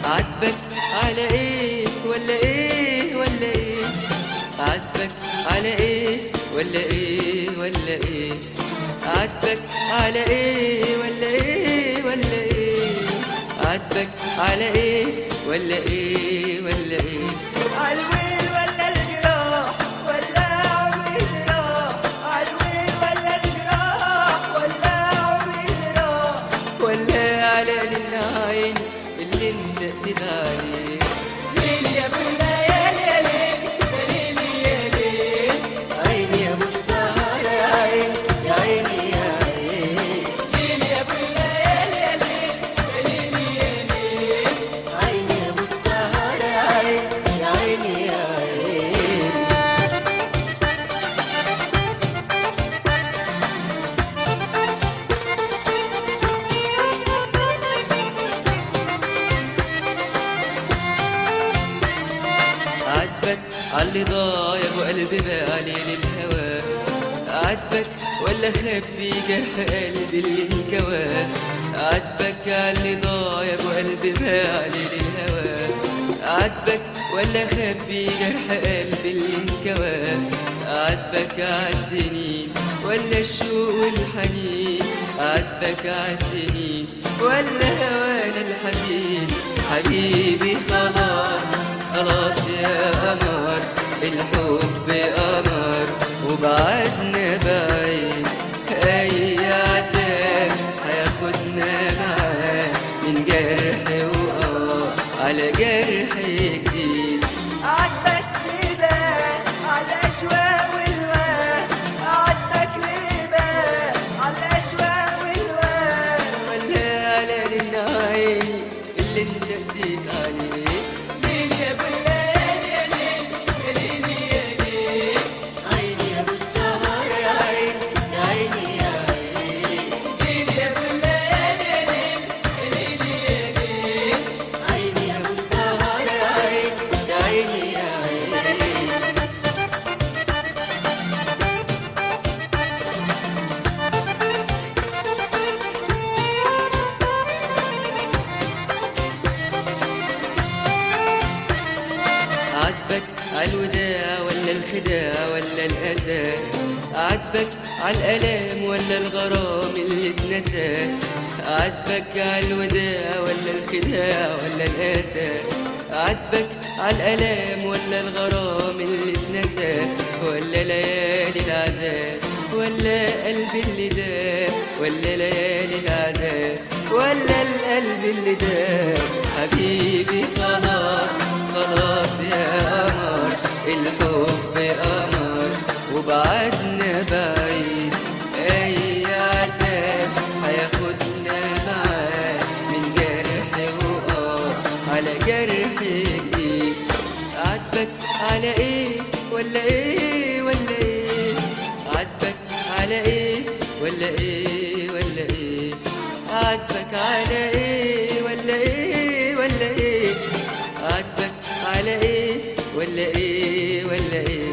عاتبك على ايه ولا ايه ولا ايه؟ عاتبك على ايه ولا ايه ولا ايه؟ عاتبك على ايه ولا ايه ولا ايه؟ عاتبك على ايه ولا ايه ولا ايه؟ عالويل ولا الجراح ولا عمري راح؟ عالويل ولا الجراح ولا عمري راح؟ ولا على العين اللي انت قسيت عليه؟ ليل يا ابو الليالي يا ليل يا ليل يا ليل، عيني يا ابو السهر يا عين يا عيني يا عين. ليل يا ابو الليالي يا ليل يا ليل يا ليل، عيني يا ابو السهر يا عين يا عيني يا عين. عاتبك عاللي ضايع وقلبي بالي للهوى؟ عاتبك ولا خبي جرح قلبي اللي انكوى؟ عاتبك عاللي ضايع وقلبي بالي للهوى؟ عاتبك ولا خبي جرح قلبي اللي انكوى؟ عاتبك عالسنين ولا الشوق والحنين؟ عاتبك عالسنين ولا هوانا الحزين؟ حبيبي خلاص خلاص يا قمر، الحب قمر وبعدنا بعيد. اي عتاب هياخدنا معاه من جرح على جرح جديد. عاتبك لبان على الاشواق والوان، عاتبك لبان على الاشواق والوان، ولا على العين اللي انت قسيت عليه؟ ليل يا ابو الليالي يا ليل يا ليل يا ليل، عيني يا ابو السهر يا عين يا عيني يا عين. ليل يا ابو الليالي يا ليل يا ليل يا ليل، عيني يا ابو السهر يا عين يا عيني يا عين. عاتبك عالوداع ولا الخداع ولا الأسى؟ عاتبك عالألام ولا الغرام اللي اتنسى؟ عاتبك عالوداع ولا الخداع ولا الأسى؟ عاتبك عالألام ولا الغرام اللي اتنسى؟ ولا ليالي العذاب ولا قلبي اللي داب؟ ولا ليالي العذاب ولا القلب اللي داب؟ حبيبي خلاص خلاص يا قمر، الحب قمر وبعدنا بعيد. اي عتاب هياخدنا معاه من جرح على جرح جديد. عاتبك على ايه ولا ايه ولا ايه؟ عاتبك على ايه ولا ايه ولا ايه؟ عاتبك على ايه ولا ايه ولا ايه؟ عاتبك على ايه ولا ايه ولا ايه؟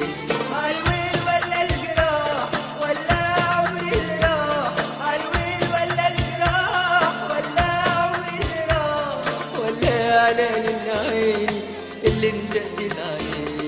عالويل ولا الجراح ولا عمري اللي راح؟ عالويل ولا الجراح ولا عمري اللي راح؟ ولا على العين اللي انت قسيت عليه؟